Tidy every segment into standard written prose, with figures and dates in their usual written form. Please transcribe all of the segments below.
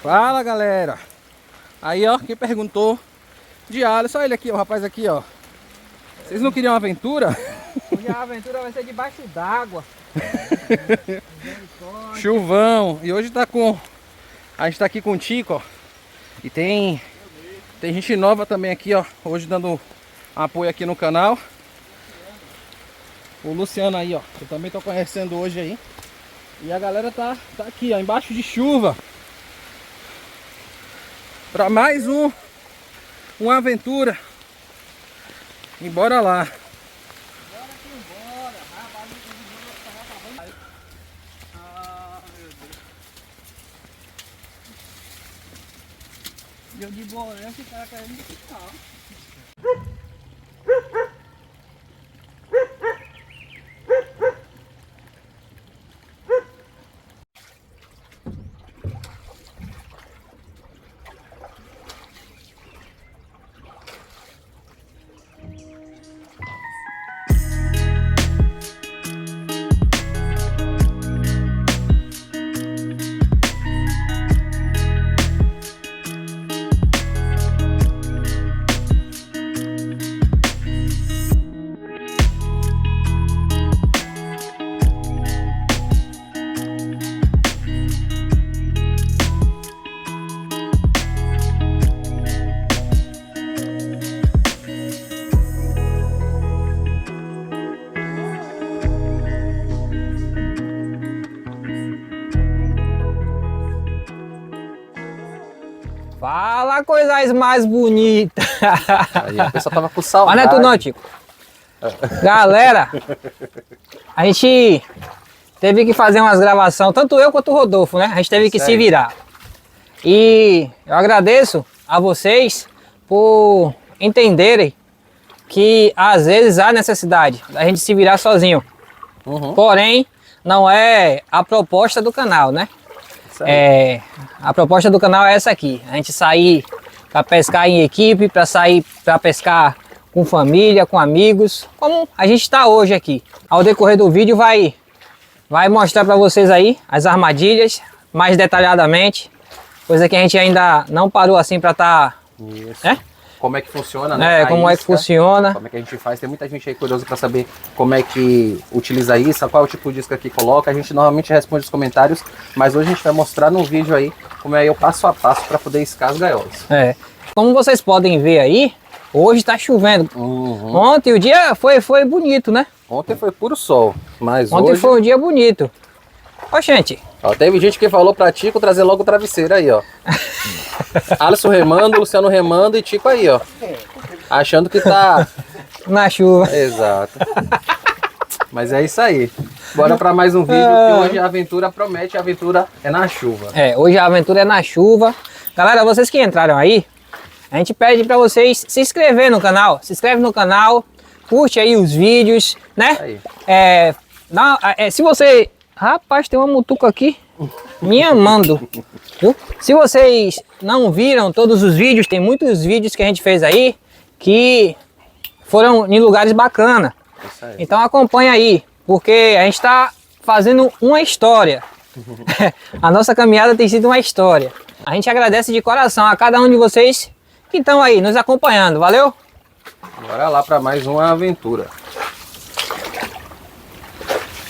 Fala, galera. Aí, ó, quem perguntou de Alisson, olha ele aqui, ó, o rapaz aqui, ó. Vocês não queriam aventura? Hoje a aventura vai ser debaixo d'água. Chuvão. E hoje tá com... A gente tá aqui com o Tico, ó. E tem gente nova também aqui, ó. Hoje dando apoio aqui no canal. O Luciano aí, ó. Eu também tô conhecendo hoje aí. E a galera tá aqui, ó, embaixo de chuva. Pra mais uma aventura. E bora lá. Bora que embora. Rapaz, ah, meu Deus. Eu de bolão, esse cara querendo me ficar. Fala coisas mais bonitas. Aí, a pessoa tava com saudade. Mas não é tu não, Tico. Galera, a gente teve que fazer umas gravações, tanto eu quanto o Rodolfo, né? A gente teve que se virar. E eu agradeço a vocês por entenderem que às vezes há necessidade da gente se virar sozinho. Porém, não é a proposta do canal, né? A proposta do canal é essa aqui: a gente sair para pescar em equipe, para sair para pescar com família, com amigos, como a gente está hoje aqui. Ao decorrer do vídeo vai mostrar para vocês aí as armadilhas mais detalhadamente, coisa que a gente ainda não parou assim para estar... Como é que funciona, né? Como é que funciona. Como é que a gente faz. Tem muita gente aí curiosa para saber como é que utiliza isso, qual é o tipo de isca que coloca. A gente normalmente responde os comentários, mas hoje a gente vai mostrar no vídeo aí como é o passo a passo para poder iscar as gaiolas. Como vocês podem ver aí, hoje tá chovendo. Ontem o dia foi bonito, né? Ontem foi puro sol, mas ontem hoje... foi um dia bonito. Ó, gente. Ó, teve gente que falou pra Tico trazer logo o travesseiro aí, ó. Alisson remando, Luciano remando e Tico aí, ó. Achando que tá... na chuva. Exato. Mas é isso aí. Bora pra mais um vídeo, que hoje a aventura promete, a aventura é na chuva. Hoje a aventura é na chuva. Galera, vocês que entraram aí, a gente pede pra vocês se inscrever no canal. Se inscreve no canal, curte aí os vídeos, né? Se você... Rapaz, tem uma mutuca aqui me amando, viu? Se vocês não viram todos os vídeos, tem muitos vídeos que a gente fez aí que foram em lugares bacanas. Então acompanha aí, porque a gente está fazendo uma história. A nossa caminhada tem sido uma história. A gente agradece de coração a cada um de vocês que estão aí nos acompanhando. Valeu? Bora lá para mais uma aventura.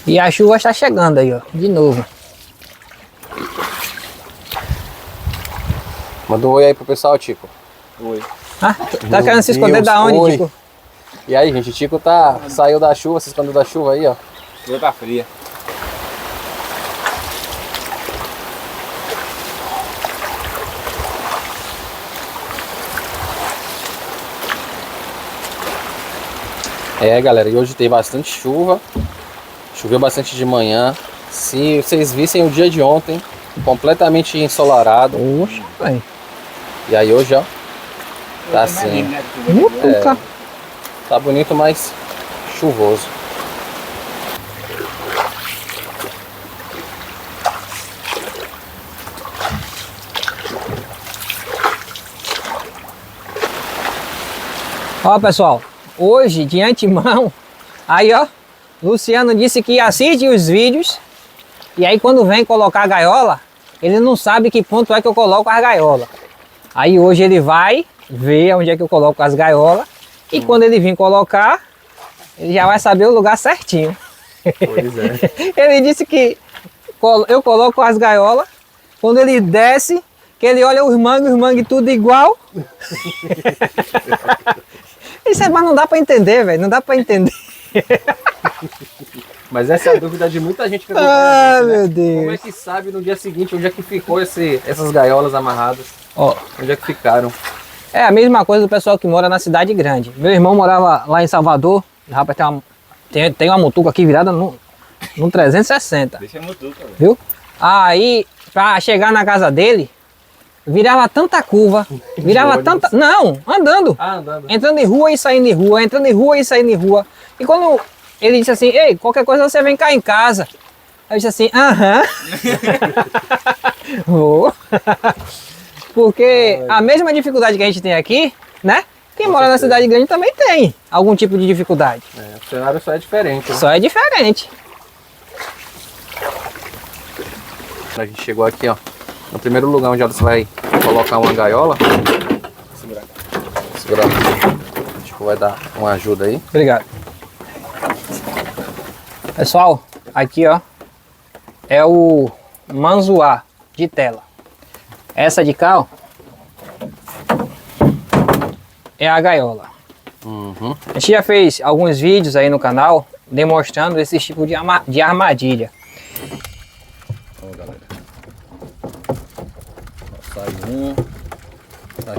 E a chuva está chegando aí, ó, de novo. Manda um oi aí pro pessoal, Tico. Oi. Tá querendo se esconder da onde, Tico? E aí, gente, o Tico saiu da chuva, se escondeu da chuva aí, ó. Chuva tá fria. Galera, e hoje tem bastante chuva. Choveu bastante de manhã. Se vocês vissem o dia de ontem, completamente ensolarado. Poxa, velho. E aí hoje, ó, tá assim. Tá bonito, mas chuvoso. Ó, pessoal, hoje de antemão, aí ó, Luciano disse que assiste os vídeos e aí quando vem colocar a gaiola, ele não sabe que ponto é que eu coloco as gaiolas. Aí hoje ele vai ver onde é que eu coloco as gaiolas e quando ele vir colocar, ele já vai saber o lugar certinho. Pois é. Ele disse que eu coloco as gaiolas, quando ele desce, que ele olha os mangos tudo igual. Isso é, mas não dá pra entender, velho, não dá pra entender. Mas essa é a dúvida de muita gente que Ah, né? meu Deus. Como é que sabe no dia seguinte onde é que ficou essas gaiolas amarradas? Ó, Onde é que ficaram? é a mesma coisa do pessoal que mora na cidade grande. Meu irmão morava lá em Salvador, rapaz, tem uma mutuca aqui virada no 360. Deixa mutuca, velho. Viu? Aí, pra chegar na casa dele, virava tanta curva, virava ônibus. tanta... Não, andando. Ah, andando. Entrando em rua e saindo de rua, entrando em rua e saindo de rua. E quando ele disse assim, ei, qualquer coisa você vem cá em casa. Aí eu disse assim, aham. Vou. Porque a mesma dificuldade que a gente tem aqui, né? Quem mora na cidade grande também tem algum tipo de dificuldade. É, o cenário só é diferente. Né? Só é diferente. A gente chegou aqui, ó, no primeiro lugar onde você vai colocar uma gaiola. Segurar. Segurar. Acho que vai dar uma ajuda aí. Obrigado. Pessoal, aqui ó, é o manzoá de tela. Essa de cá, ó, é a gaiola. Uhum. A gente já fez alguns vídeos aí no canal demonstrando esse tipo de armadilha. Ó, galera. Ó, sai um, sai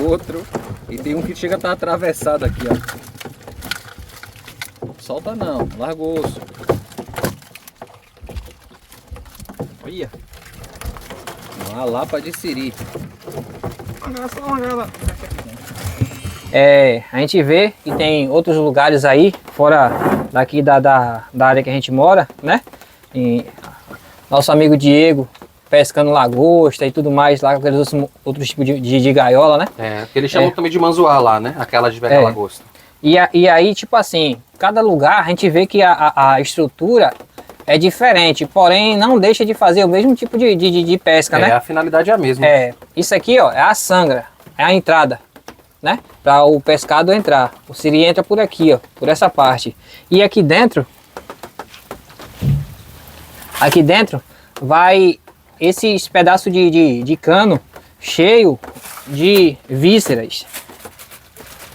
outro. E tem um que chega a estar atravessado aqui, ó. Solta não, larga o osso. Olha. Uma lapa de siri. A gente vê que tem outros lugares aí, fora daqui da área que a gente mora, né? E nosso amigo Diego pescando lagosta e tudo mais, lá com aqueles outros tipos de gaiola, né? É, que eles chamam também de manzoá lá, né? Aquela de pegar lagosta. E aí, tipo assim, cada lugar a gente vê que a estrutura é diferente, porém não deixa de fazer o mesmo tipo de pesca, né? A finalidade é a mesma. É, isso aqui, ó, é a sangra, é a entrada, né? Para o pescado entrar. O siri entra por aqui, ó, por essa parte. E aqui dentro vai esses pedaços de cano cheio de vísceras.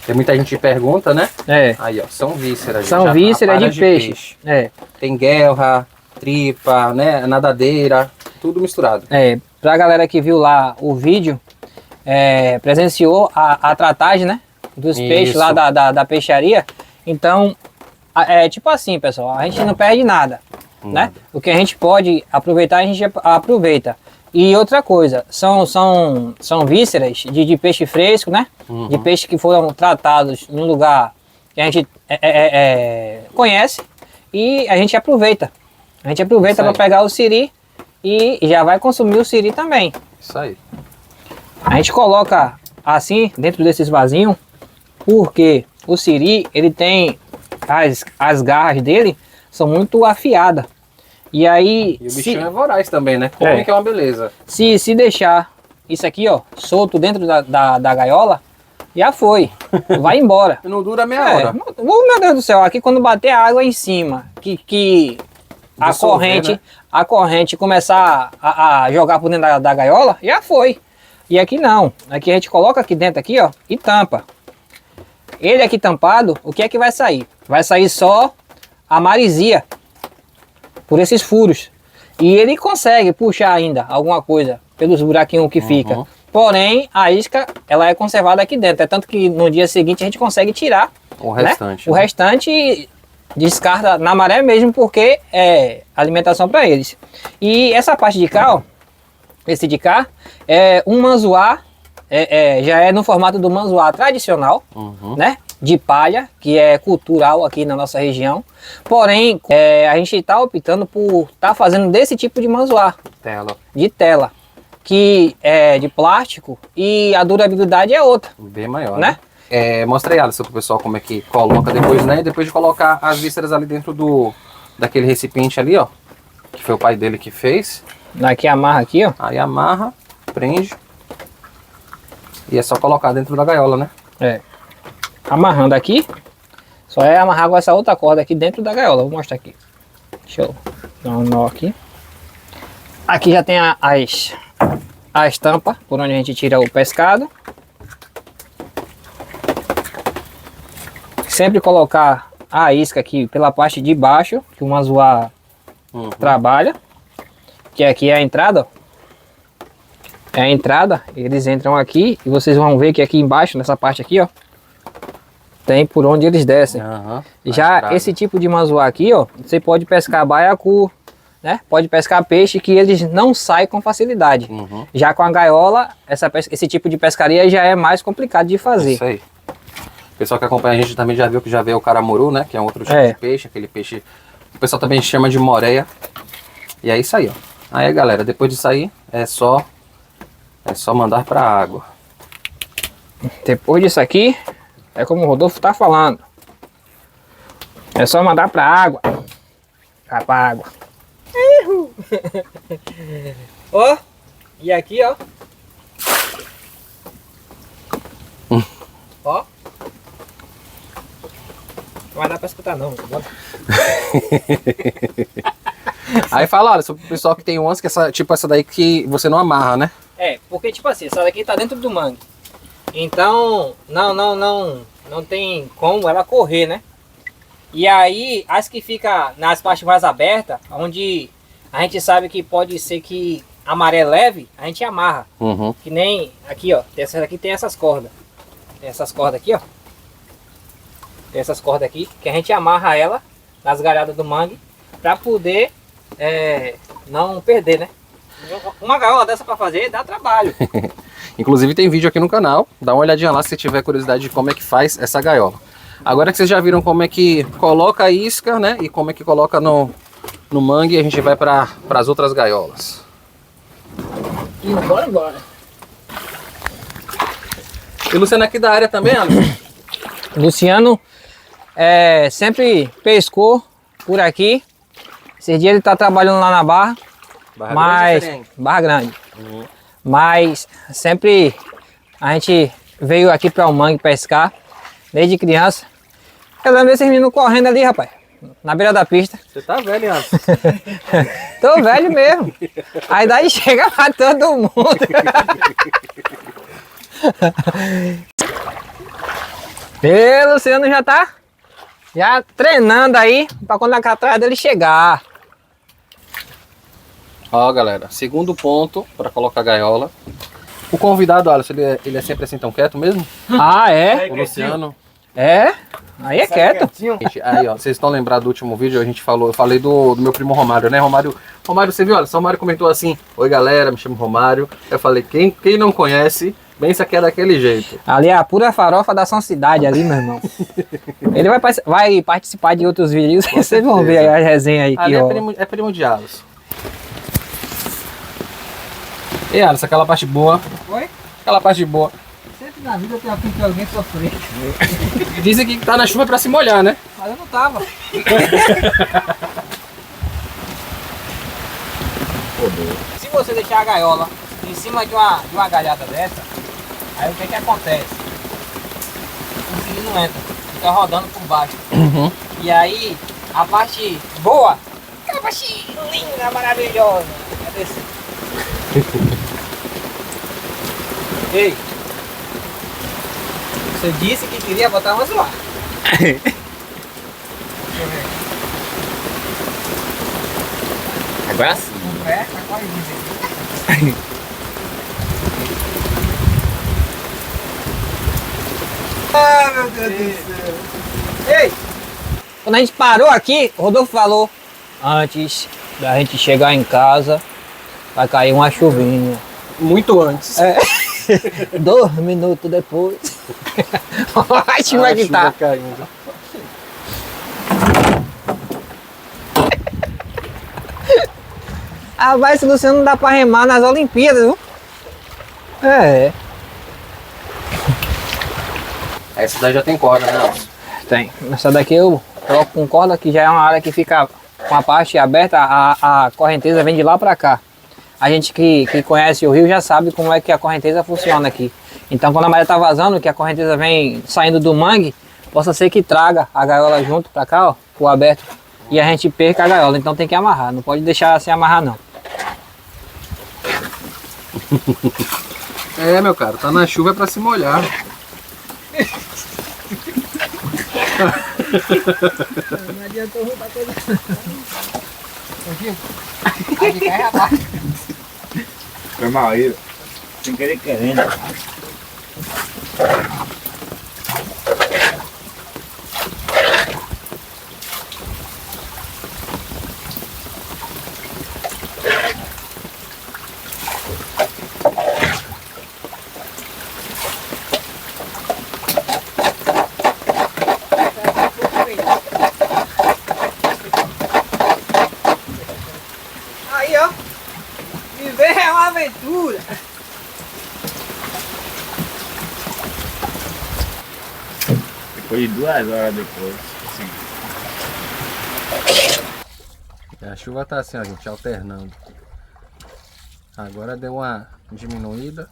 Tem muita gente que pergunta, né? É. Aí, ó, são vísceras. São já, vísceras aparas de peixe. É. Tem guelra, tripa, né? Nadadeira, tudo misturado. É, pra galera que viu lá o vídeo, presenciou a tratagem, né? Dos peixes lá da peixaria. Então, tipo assim, pessoal, a gente não perde nada, né? O que a gente pode aproveitar, a gente aproveita. E outra coisa, são vísceras de peixe fresco, né? De peixe que foram tratados num lugar que a gente conhece e a gente aproveita. A gente aproveita para pegar o siri e já vai consumir o siri também. Isso aí. A gente coloca assim dentro desses vasinhos porque o siri, ele tem as garras dele são muito afiadas. E aí, E o bichinho é voraz também, né? Come que é uma beleza. se deixar isso aqui, ó, solto dentro da gaiola, já foi. Vai embora. Não dura meia hora. Meu Deus do céu, aqui quando bater a água em cima, que a Dissolver, corrente começar a jogar por dentro da gaiola, já foi. E aqui não. Aqui a gente coloca aqui dentro aqui, ó, e tampa. Ele aqui tampado, o que é que vai sair? Vai sair só a maresia por esses furos. E ele consegue puxar ainda alguma coisa pelos buraquinhos que fica. Porém, a isca, ela é conservada aqui dentro. É tanto que no dia seguinte a gente consegue tirar O restante. né? O restante descarta na maré mesmo, porque é alimentação para eles. E essa parte de cá, ó, esse de cá, é um manzoá, já é no formato do manzoá tradicional, né? De palha, que é cultural aqui na nossa região. Porém, a gente está optando por estar fazendo desse tipo de manzoá, Tela. de tela, que é de plástico e a durabilidade é outra, Bem maior, né? Mostra aí, Alisson, pro pessoal como é que coloca depois, né? Depois de colocar as vísceras ali dentro daquele recipiente ali, ó. que foi o pai dele que fez. Daqui amarra aqui, ó. Aí amarra, prende. E é só colocar dentro da gaiola, né? É. Amarrando aqui. Só é amarrar com essa outra corda aqui dentro da gaiola. Vou mostrar aqui. Deixa eu dar um nó aqui. Aqui já tem as tampas por onde a gente tira o pescado. Sempre colocar a isca aqui pela parte de baixo, que o manzoá trabalha. Que aqui é a entrada, ó. É a entrada, eles entram aqui e vocês vão ver que aqui embaixo, nessa parte aqui, ó, tem por onde eles descem. Já esse tipo de manzoá aqui, ó, você pode pescar baiacu, né? Pode pescar peixe que eles não saem com facilidade. Já com a gaiola, esse tipo de pescaria já é mais complicado de fazer. Isso aí. O pessoal que acompanha a gente também já viu que já veio o caramuru, né? Que é um outro tipo de peixe, aquele peixe... O pessoal também chama de moreia. E é isso aí, ó. Aí, galera, depois disso aí, é só mandar pra água. Depois disso aqui, é como o Rodolfo tá falando. É só mandar pra água. Vai pra água. Ó, e aqui, ó. Ó. Não vai dar pra escutar não. Aí fala, olha, sobre o pessoal que tem umas que essa daí que você não amarra, né? É, porque tipo assim, essa daqui tá dentro do mangue. Então, não tem como ela correr, né? E aí, as que fica nas partes mais abertas, onde a gente sabe que pode ser que a maré leve, a gente amarra. Que nem aqui, ó, essa daqui tem essas cordas. Tem essas cordas aqui, ó. Tem essas cordas aqui, que a gente amarra ela nas galhadas do mangue, pra poder não perder, né? Uma gaiola dessa pra fazer dá trabalho. Inclusive tem vídeo aqui no canal, dá uma olhadinha lá se você tiver curiosidade de como é que faz essa gaiola. Agora que vocês já viram como é que coloca a isca, né? E como é que coloca no mangue, a gente vai para as outras gaiolas. E bora. E o Luciano aqui da área também, Alisson? Luciano sempre pescou por aqui. Esse dia ele tá trabalhando lá na Barra. Barra Grande. Mas sempre a gente veio aqui para o mangue pescar, desde criança. Eu lembro desses meninos correndo ali, rapaz, na beira da pista. Você tá velho, hein, Alisson? Tô velho mesmo. A idade chega pra todo mundo. E o Luciano já tá treinando aí para quando a atrás dele chegar. Ó, galera, segundo ponto para colocar a gaiola. O convidado, Alisson, ele é sempre assim tão quieto mesmo? Ah, é? O Luciano. É? Aí é quieto. Gente, aí, ó, vocês estão lembrados do último vídeo? Eu falei do meu primo Romário, né? Romário, você viu? Olha, o Romário comentou assim: oi, galera, me chamo Romário. Eu falei: quem não conhece, pensa que é daquele jeito. Ali é a pura farofa da São Cidade, ali, meu irmão. Ele vai participar de outros vídeos, vocês vão ver aí a resenha aí. Ali é primo de Alisson. E Alisson, aquela parte boa. Oi? Aquela parte boa. Sempre na vida tem que alguém sofrer. Dizem que tá na chuva pra se molhar, né? Mas eu não tava. Se você deixar a gaiola em cima de uma galhada dessa, aí o que acontece? O filho não entra, fica rodando por baixo. E aí a parte boa, aquela parte linda, maravilhosa, é descer. Ei, você disse que queria botar umas lá. Deixa eu ver. Agora sim. O pé tá quase aqui. Ah, meu Deus do céu. Ei! Quando a gente parou aqui, o Rodolfo falou: antes da gente chegar em casa, vai cair uma chuvinha. Muito antes. 2 minutos depois. Olha a chuva que tá. Caindo. Ah, vai, esse Luciano não dá pra remar nas Olimpíadas, viu? É. Essa daí já tem corda, né, Alisson? Tem. Essa daqui eu coloco com corda, que já é uma área que fica com a parte aberta, a correnteza vem de lá para cá. A gente que conhece o rio já sabe como é que a correnteza funciona aqui. Então quando a maré está vazando, que a correnteza vem saindo do mangue, possa ser que traga a gaiola junto para cá, ó, o aberto, e a gente perca a gaiola. Então tem que amarrar, não pode deixar sem amarrar não. É, meu cara, tá na chuva é pra se molhar. Não adiantou roubar coisa. Aqui cai, rapaz. Foi mal aí. Sem querer querendo. Aí, ó. Viver é uma aventura. Depois de 2 horas depois. Assim. A chuva tá assim, ó, gente, alternando. Agora deu uma diminuída.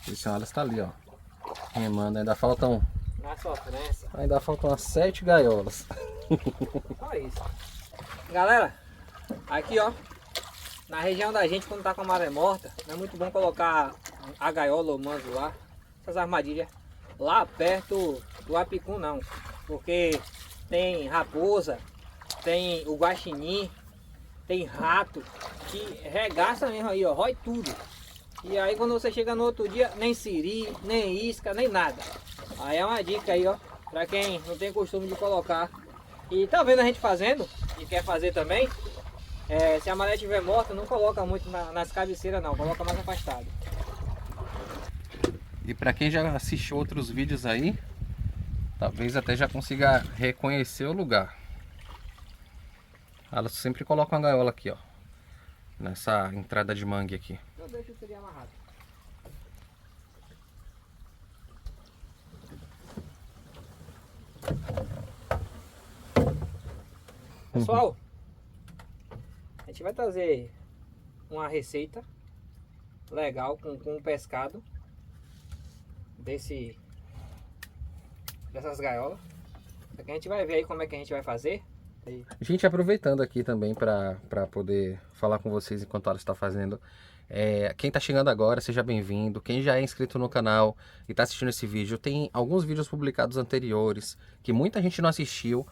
E senhora está ali, ó, remando. Ainda faltam Na sofrência. umas 7 gaiolas. Olha isso. Galera, aqui ó, na região da gente, quando tá com a maré morta, não é muito bom colocar a gaiola ou manzo lá, essas armadilhas, lá perto do apicum não, porque tem raposa, tem o guaxinim, tem rato, que regaça mesmo aí, ó, rói tudo. E aí quando você chega no outro dia, nem siri, nem isca, nem nada. Aí é uma dica aí, ó, pra quem não tem costume de colocar. E tá vendo a gente fazendo, e quer fazer também, se a maré estiver morta, não coloca muito nas cabeceiras não, coloca mais afastado. E para quem já assistiu outros vídeos aí, talvez até já consiga reconhecer o lugar. Ela sempre coloca uma gaiola aqui, ó, nessa entrada de mangue aqui. Eu deixo isso ali amarrado. Pessoal, a gente vai trazer uma receita legal com um pescado dessas gaiolas. Aqui a gente vai ver aí como é que a gente vai fazer. Gente, aproveitando aqui também para poder falar com vocês enquanto ela está fazendo. Quem está chegando agora, seja bem-vindo. Quem já é inscrito no canal e está assistindo esse vídeo, tem alguns vídeos publicados anteriores que muita gente não assistiu.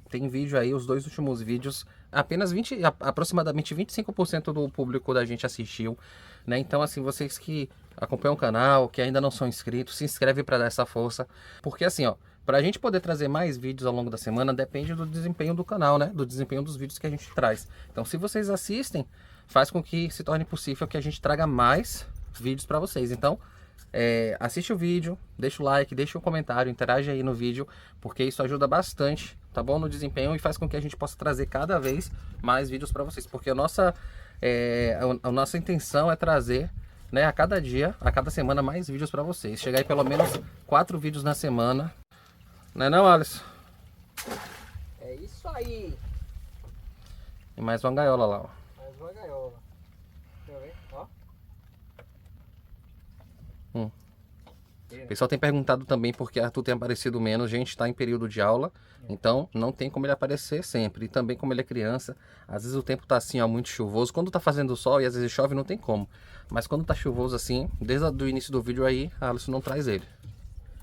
Tem vídeo aí, os 2 últimos vídeos, apenas aproximadamente 25% do público da gente assistiu, né? Então assim, vocês que acompanham o canal, que ainda não são inscritos, se inscreve para dar essa força, porque assim, ó, para a gente poder trazer mais vídeos ao longo da semana, depende do desempenho do canal, né? Do desempenho dos vídeos que a gente traz. Então se vocês assistem, faz com que se torne possível que a gente traga mais vídeos para vocês. Então assiste o vídeo, deixa o like, deixa o comentário, interage aí no vídeo, porque isso ajuda bastante, tá bom, no desempenho, e faz com que a gente possa trazer cada vez mais vídeos para vocês, porque a nossa intenção é trazer, né, a cada dia, a cada semana, mais vídeos para vocês, chegar aí pelo menos 4 vídeos na semana, não é não, Alisson? É isso aí. E mais uma gaiola lá, ó. Mais uma gaiola. Deixa eu ver, ó. O pessoal tem perguntado também porque Arthur tem aparecido menos. Gente, está em período de aula, então não tem como ele aparecer sempre. E também como ele é criança, às vezes o tempo tá assim, ó, muito chuvoso. Quando tá fazendo sol e às vezes chove, não tem como. Mas quando tá chuvoso assim, desde o início do vídeo aí, a Alisson não traz ele.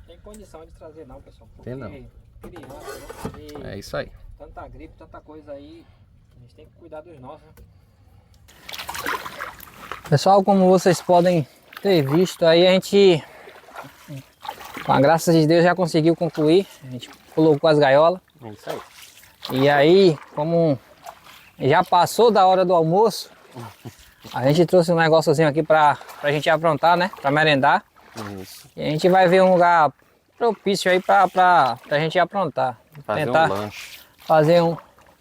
Tem condição de trazer não, pessoal. Porque Tem não. criança, né? E É isso aí. tanta gripe, tanta coisa aí, a gente tem que cuidar dos nossos, né? Pessoal, como vocês podem ter visto aí, a gente, com a graça de Deus, já conseguiu concluir. A gente colocou as gaiolas. É isso aí. E aí, como já passou da hora do almoço, a gente trouxe um negóciozinho aqui pra gente aprontar, né? Pra merendar. Isso. E a gente vai ver um lugar propício aí pra gente aprontar. Fazer Tentar um lanche. fazer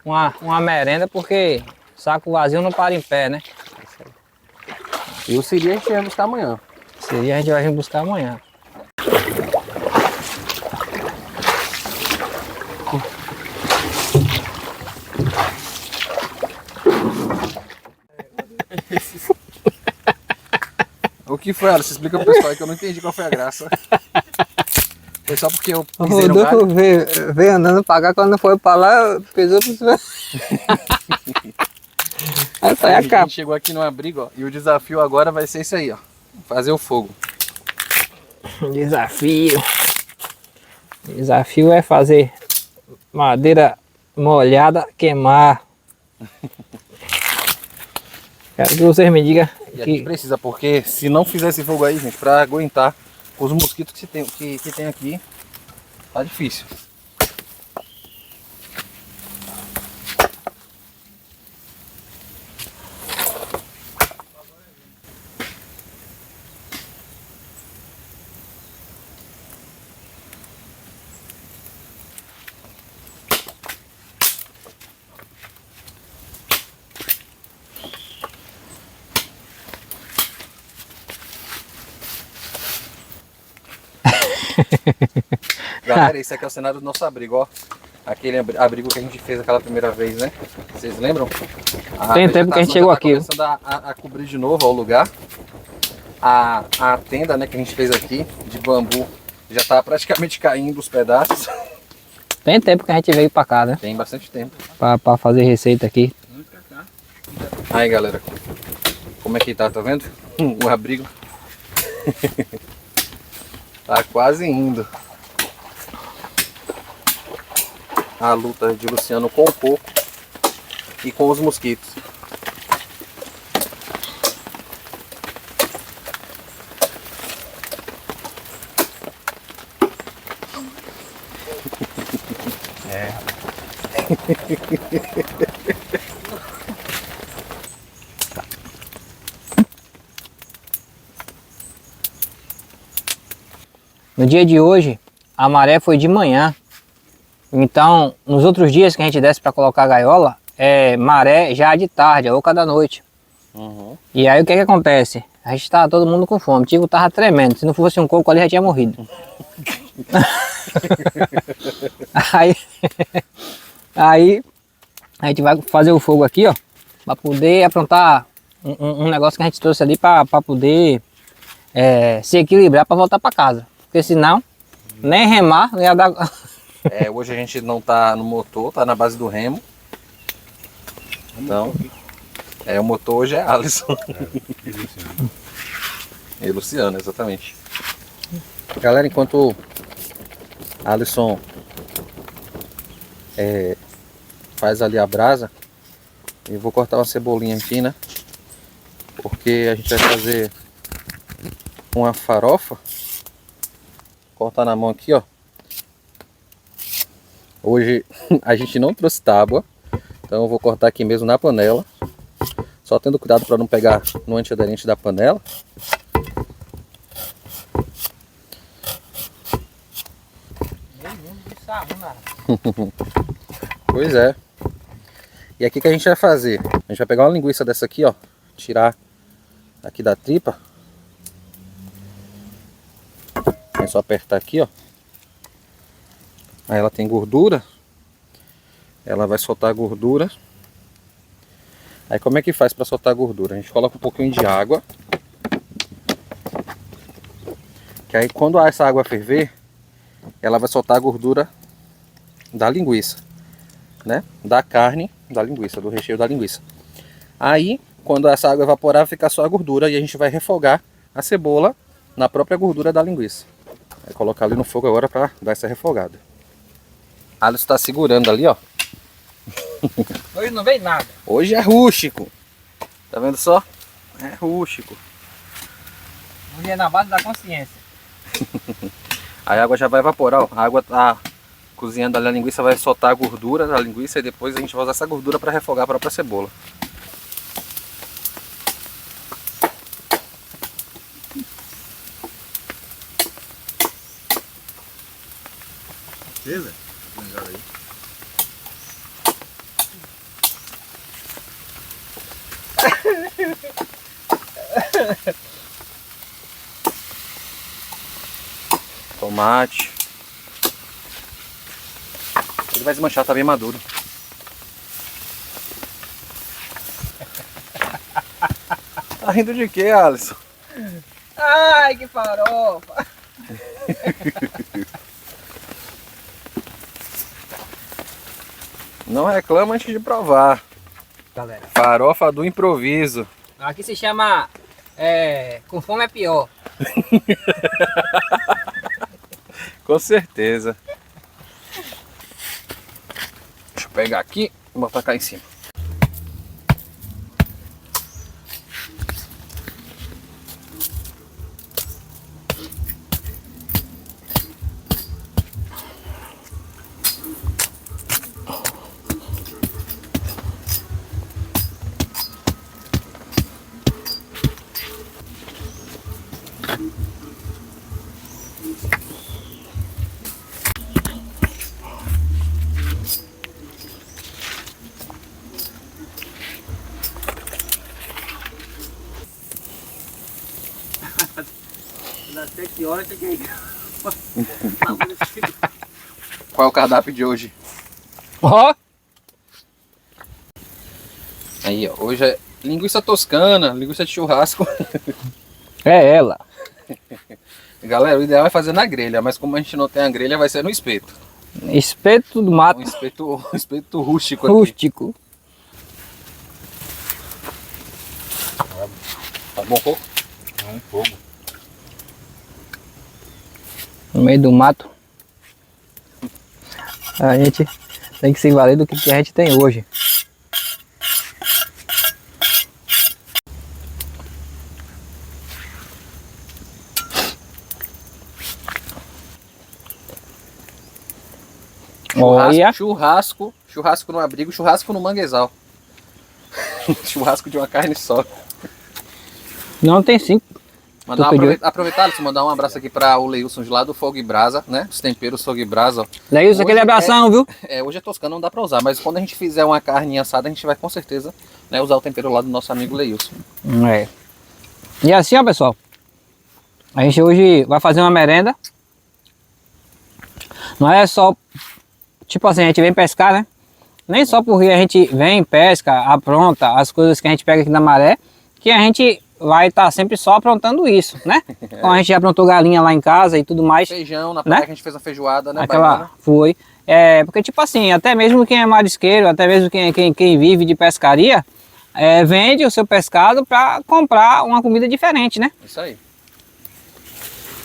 uma merenda, porque saco vazio não para em pé, né? É isso aí. E o siri a gente vai buscar amanhã. Seria a gente vai vir buscar amanhã. que foi, Alisson? Explica pro pessoal aí que eu não entendi qual foi a graça. Foi só porque eu O pisei no Rodolfo galho. veio andando pra cá, quando foi pra lá, pisou pro cima. Aí foi A a capa. gente chegou aqui no abrigo, ó, e o desafio agora vai ser isso aí, ó. Fazer o fogo. Desafio. Desafio é fazer madeira molhada queimar. Quero que vocês me digam E a gente que precisa, porque se não fizer esse fogo aí, gente, pra aguentar os mosquitos que tem aqui, tá difícil. Galera, esse aqui é o cenário do nosso abrigo, ó. Aquele abrigo que a gente fez aquela primeira vez, né? Vocês lembram? Tem tempo que a gente vegetação chegou já tá aqui. começando a cobrir de novo ó, o lugar. A tenda, né, que a gente fez aqui, de bambu, já tá praticamente caindo os pedaços. tem tempo que a gente veio pra cá, né? Tem bastante tempo. Pra fazer receita aqui. Aí, galera, como é que tá vendo? O abrigo. Tá quase indo. A luta de Luciano com o coco e com os mosquitos. No dia de hoje, a maré foi de manhã. Então, nos outros dias que a gente desce para colocar a gaiola, é maré já de tarde, a louca da noite. E aí o que que acontece? A gente tava todo mundo com fome, o Tico tava tremendo, se não fosse um coco ali já tinha morrido. aí, aí a gente vai fazer o fogo aqui, ó, para poder aprontar um negócio que a gente trouxe ali para poder se equilibrar para voltar para casa. Porque senão, nem remar, não ia dar... Hoje a gente não tá no motor, tá na base do remo. Então, o motor hoje é Alisson. E Luciano, exatamente. Galera, enquanto Alisson faz ali a brasa, eu vou cortar uma cebolinha aqui, né? Porque a gente vai fazer uma farofa. Cortar na mão aqui, ó. Hoje a gente não trouxe tábua, então eu vou cortar aqui mesmo na panela. Só tendo cuidado para não pegar no antiaderente da panela. Pois é. E aqui que a gente vai fazer? A gente vai pegar uma linguiça dessa aqui, ó. Tirar aqui da tripa. É só apertar aqui, ó. Aí ela tem gordura. Ela vai soltar a gordura. Aí como é que faz para soltar a gordura? A gente coloca um pouquinho de água. Que aí quando essa água ferver, ela vai soltar a gordura da linguiça, né? Da carne, da linguiça, do recheio da linguiça. Aí, quando essa água evaporar, vai ficar só a gordura e a gente vai refogar a cebola na própria gordura da linguiça. Vai colocar ali no fogo agora para dar essa refogada. Alisson está segurando ali, ó. Hoje não veio nada. Hoje é rústico. Tá vendo só? É rústico. Hoje é na base da consciência. Aí a água já vai evaporar, ó. A água tá cozinhando ali a linguiça, vai soltar a gordura da linguiça e depois a gente vai usar essa gordura para refogar a própria cebola. Beleza? Aí. Tomate. Ele vai desmanchar, tá bem maduro. Tá rindo de quê, Alisson? Ai, que farofa. Não reclama antes de provar. Galera, Farofa do improviso. aqui se chama... com fome é pior. Com certeza. Deixa eu pegar aqui e botar cá em cima. Das 7 horas tem que ir. Qual é o cardápio de hoje? Ó, Aí, ó. Hoje é linguiça toscana, linguiça de churrasco. é ela. Galera, o ideal é fazer na grelha, mas como a gente não tem a grelha, vai ser no espeto. Espeto do mato. Um espeto rústico aqui. Rústico. Tá bom, pouco? É um fogo. No meio do mato. A gente tem que se valer do que a gente tem hoje. Olha. Churrasco no abrigo, churrasco no manguezal. Churrasco de uma carne só. Não tem 5. Aproveitar, Alisson, mandar um abraço aqui para o Leilson de lá do Fogo e Brasa, né? Os temperos Fogo e Brasa. Leilson, aquele abração, viu? Hoje é toscano, não dá para usar, mas quando a gente fizer uma carne assada, a gente vai com certeza, né, usar o tempero lá do nosso amigo Leilson. É. E assim, ó, pessoal. A gente hoje vai fazer uma merenda. Não é só, tipo assim, a gente vem pescar, né? Nem só porque a gente vem, pesca, apronta as coisas que a gente pega aqui na maré, que a gente vai estar sempre só aprontando isso, né? Como a gente já aprontou galinha lá em casa e tudo mais. Feijão, na praia né? que a gente fez uma feijoada, né? Aquela baiana? foi. Porque tipo assim, até mesmo quem é marisqueiro, até mesmo quem vive de pescaria, vende o seu pescado para comprar uma comida diferente, né? Isso aí.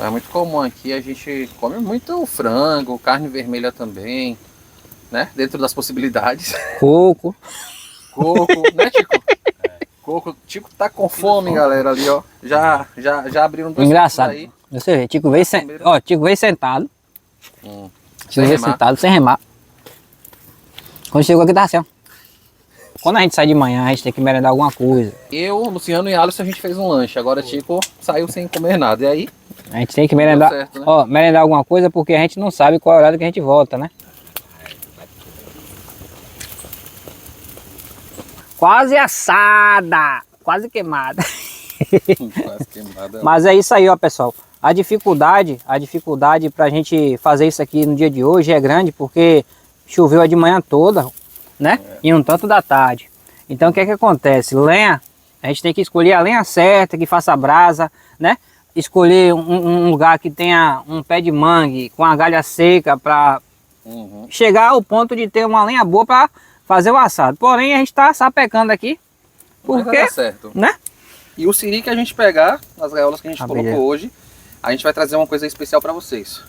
É muito comum aqui, a gente come muito frango, carne vermelha também, né? Dentro das possibilidades. Coco. Coco, né, Tico? Coco. Tico tá com fome, galera, ali, ó. Já abriram dois Engraçado. copos aí. Você vê, Tico veio, Tico veio sentado. Tico Sem veio remar. sentado, sem remar. Quando chegou aqui, tá assim, ó. Quando a gente sai de manhã, a gente tem que merendar alguma coisa. Eu, Luciano e Alisson, a gente fez um lanche. Agora Tico saiu sem comer nada. E aí, A gente tem que merendar, certo, né? ó, merendar alguma coisa porque a gente não sabe qual é o horário que a gente volta, né? Quase assada, quase queimada. quase queimada. Mas é isso aí, ó, pessoal. A dificuldade pra gente fazer isso aqui no dia de hoje é grande porque choveu a de manhã toda, né? E um tanto da tarde. Então o que é que acontece? Lenha, a gente tem que escolher a lenha certa, que faça brasa, né? Escolher um lugar que tenha um pé de mangue com a galha seca para chegar ao ponto de ter uma lenha boa para fazer o assado. Porém, a gente está sapecando aqui, Mas vai porque, dar certo. né? E o siri que a gente pegar, as gaiolas que a gente colocou beleza. hoje, a gente vai trazer uma coisa especial para vocês.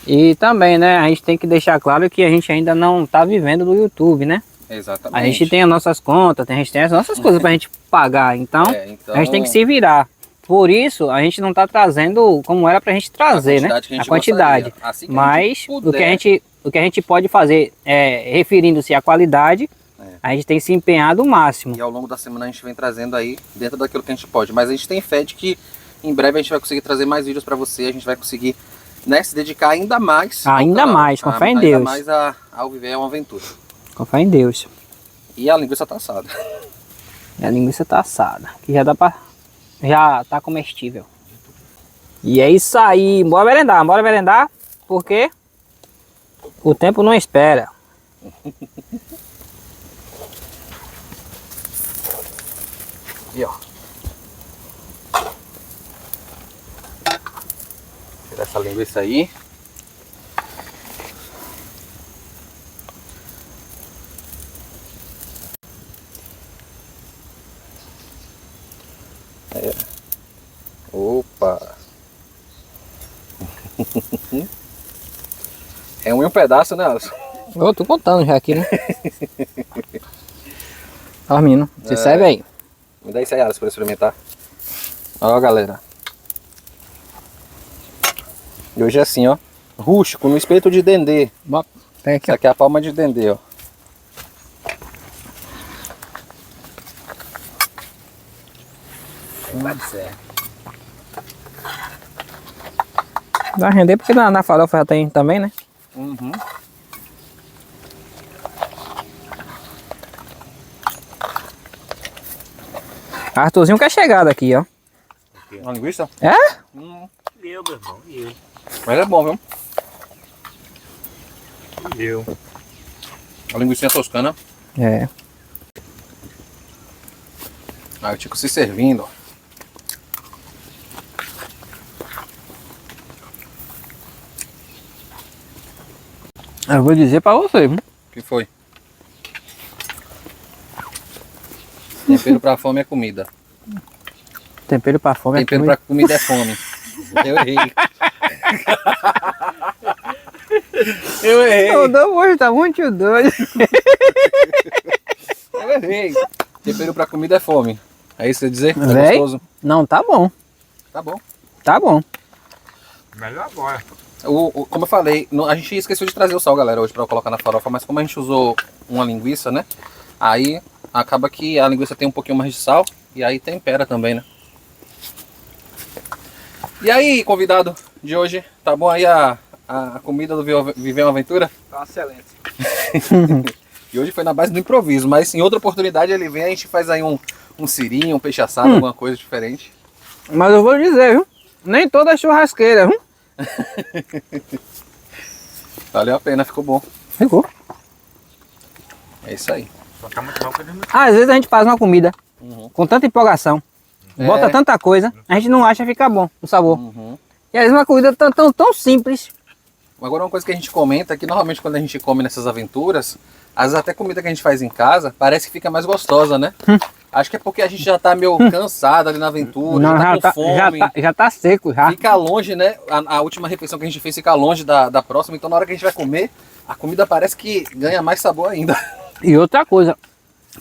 E também, né, a gente tem que deixar claro que a gente ainda não está vivendo do YouTube, né? Exatamente. A gente tem as nossas contas, a gente tem as nossas coisas pra gente pagar, então, então a gente tem que se virar. Por isso, a gente não tá trazendo como era pra gente trazer, né? quantidade que a gente A quantidade. gostaria. Assim que a Mas gente o puder. que a gente pode fazer, referindo-se à qualidade, a gente tem se empenhado o máximo. E ao longo da semana a gente vem trazendo aí dentro daquilo que a gente pode. Mas a gente tem fé de que em breve a gente vai conseguir trazer mais vídeos para você. A gente vai conseguir, né, se dedicar ainda mais. Ainda ao canal. mais, com fé em Ainda Deus. mais ao viver uma aventura. Com fé em Deus. E a linguiça tá assada. E a linguiça tá assada, que já tá comestível. E é isso aí, bora merendar, porque o tempo não espera. E ó. Tirar essa linguiça aí. É. Opa! É um pedaço, né, Alisson? Eu tô contando já aqui, né? Ó, menino, você serve aí. Me dá isso aí, Alisson, pra eu experimentar. Ó, galera. E hoje é assim, ó. Rústico, no espeto de dendê. Pega aqui, Essa aqui é a palma de dendê, ó. Vai render porque na farofa já tem também, né? Uhum. Arthurzinho quer chegada aqui, ó. Uma linguiça? É? Eu, meu irmão, eu. Mas é bom, viu? Eu. A linguiça toscana. É. Aí o Tico se servindo, ó. Eu vou dizer pra você, viu? O que foi? Tempero pra fome é comida. Tempero pra fome Tempero é pra comida é fome. Eu errei. Eu errei. O Dom hoje tá muito doido. Eu errei. Tempero pra comida é fome. É isso que você dizer? Tá Véi? gostoso? Não, tá bom. Tá bom. Tá bom. Melhor agora. Como eu falei, a gente esqueceu de trazer o sal, galera, hoje pra eu colocar na farofa, mas como a gente usou uma linguiça, né? Aí acaba que a linguiça tem um pouquinho mais de sal e aí tempera também, né? E aí, convidado de hoje, tá bom aí a comida do Viver uma Aventura? Tá uma excelente. E hoje foi na base do improviso, mas em outra oportunidade ele vem, a gente faz aí um cirinho, um peixe assado, alguma coisa diferente. Mas eu vou dizer, viu? Nem toda é churrasqueira, viu? Valeu a pena, ficou bom. Ficou. É isso aí. Só tá muito bom que ele não... Às vezes a gente faz uma comida com tanta empolgação, bota É. tanta coisa, a gente não acha ficar bom o sabor. Uhum. E às vezes uma comida tão simples. Agora uma coisa que a gente comenta é que normalmente quando a gente come nessas aventuras, às vezes até comida que a gente faz em casa, parece que fica mais gostosa, né? Acho que é porque a gente já tá meio cansado ali na aventura, Não, já tá com fome. já tá seco já. Fica longe, né? A última refeição que a gente fez fica longe da próxima, então na hora que a gente vai comer, a comida parece que ganha mais sabor ainda. E outra coisa,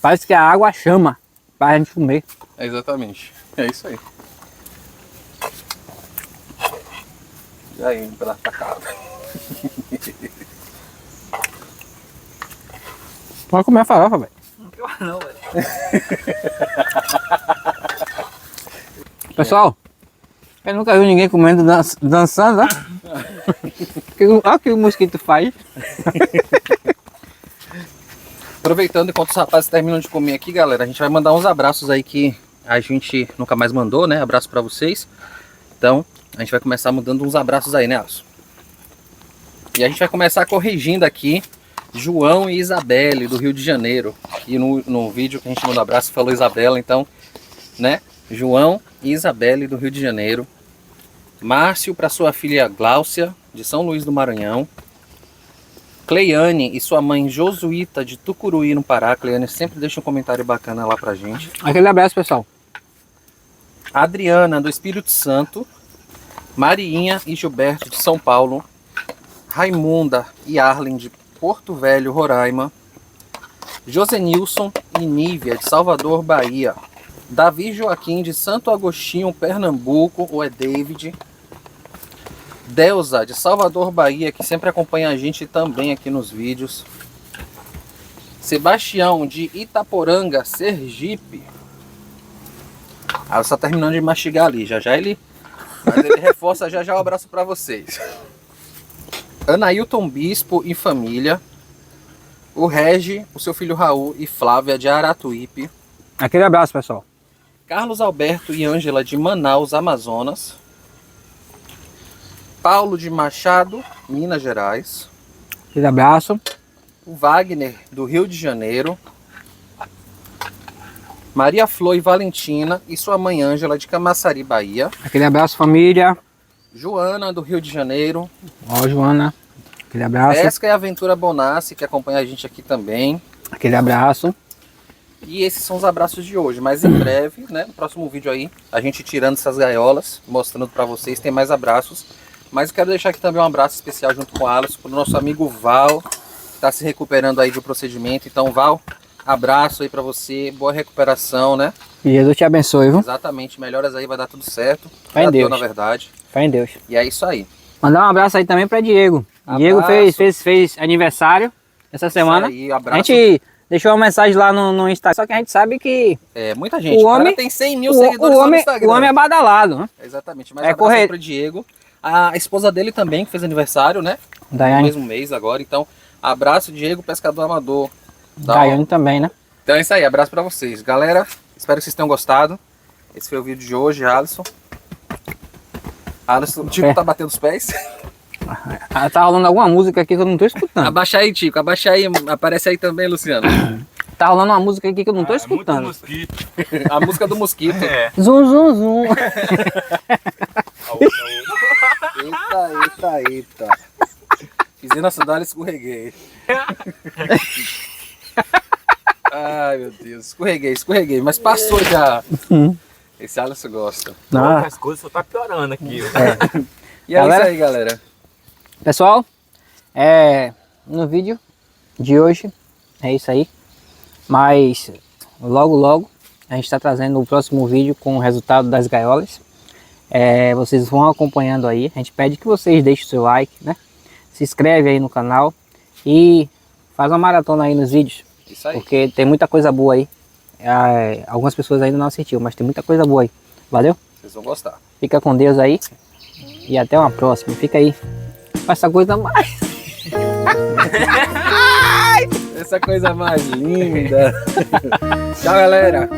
parece que a água chama pra gente comer. Exatamente. É isso aí. E aí, um pedaço pra cá. Pode comer a farofa, velho. Não, velho. Pessoal, eu nunca vi ninguém comendo dançando, né? Olha o que o mosquito faz. Aproveitando enquanto os rapazes terminam de comer aqui, galera, a gente vai mandar uns abraços aí que a gente nunca mais mandou, né? Abraço pra vocês. Então, a gente vai começar mandando uns abraços aí, né, Alisson? E a gente vai começar corrigindo aqui João e Isabelle, do Rio de Janeiro. E no vídeo que a gente mandou abraço falou Isabela, então, né? João e Isabelle, do Rio de Janeiro. Márcio para sua filha Gláucia, de São Luís do Maranhão. Cleiane e sua mãe Josuíta, de Tucuruí, no Pará. Cleiane sempre deixa um comentário bacana lá pra gente. Aquele abraço, pessoal. Adriana, do Espírito Santo. Mariinha e Gilberto, de São Paulo. Raimunda e Arlen, de Porto Velho, Roraima. Josenilson e Nívia, de Salvador, Bahia. Davi Joaquim, de Santo Agostinho, Pernambuco, ou é David. Delza, de Salvador, Bahia, que sempre acompanha a gente também aqui nos vídeos. Sebastião, de Itaporanga, Sergipe. Ah, só terminando de mastigar ali, já ele reforça já o abraço para vocês. Anailton Bispo e família. O Regi, o seu filho Raul e Flávia, de Aratuípe. Aquele abraço, pessoal. Carlos Alberto e Ângela, de Manaus, Amazonas. Paulo de Machado, Minas Gerais. Aquele abraço. O Wagner, do Rio de Janeiro. Maria Flor e Valentina e sua mãe Ângela, de Camaçari, Bahia. Aquele abraço, família. Joana, do Rio de Janeiro. Ó, Joana, aquele abraço. Pesca e Aventura Bonassi, que acompanha a gente aqui também. Aquele abraço. E esses são os abraços de hoje, mas em breve, né, no próximo vídeo aí, a gente tirando essas gaiolas, mostrando pra vocês, tem mais abraços. Mas eu quero deixar aqui também um abraço especial junto com o Alisson, pro nosso amigo Val, que tá se recuperando aí do procedimento. Então, Val, abraço aí pra você, boa recuperação, né? E Jesus te abençoe, viu? Exatamente, melhoras aí, vai dar tudo certo. Fé em Já deu, Deus. na verdade. Fé em Deus. E é isso aí. Mandar um abraço aí também pra Diego. Diego fez aniversário essa semana. Isso aí, A abraço. gente deixou uma mensagem lá no Instagram, só que a gente sabe que Muita gente. o O cara homem tem 100 mil seguidores lá no Instagram. o homem é badalado, né? Exatamente, mas É abraço aí correto. pro Diego. A esposa dele também, que fez aniversário, né? No Daiane, mesmo mês agora. Então, abraço, Diego, pescador amador. Daiane também, né? Então é isso aí, abraço pra vocês. Galera, espero que vocês tenham gostado. Esse foi o vídeo de hoje, Alisson. Alisson, o Tico tá batendo os pés. Ah, tá rolando alguma música aqui que eu não tô escutando. Abaixa aí, Tico, abaixa aí. Aparece aí também, Luciano. Tá rolando uma música aqui que eu não tô Muito escutando. mosquito. A música do mosquito. É. Zum, zum, zum. Eita. Pisei na sandália e escorreguei. Ai, meu Deus. Escorreguei. Mas passou já. Esse Alisson gosta. Ah, As coisas só tá piorando aqui. Ó. E é Galera? isso aí, galera. pessoal, no vídeo de hoje é isso aí. Mas logo a gente está trazendo o próximo vídeo com o resultado das gaiolas. Vocês vão acompanhando aí. A gente pede que vocês deixem o seu like, né? Se inscreve aí no canal e faz uma maratona aí nos vídeos. Isso aí. Porque tem muita coisa boa aí. Algumas pessoas ainda não assistiram, mas tem muita coisa boa aí. Valeu? Vocês vão gostar. Fica com Deus aí. E até uma próxima. Fica aí. Essa coisa mais. Essa coisa mais linda. Tchau, galera.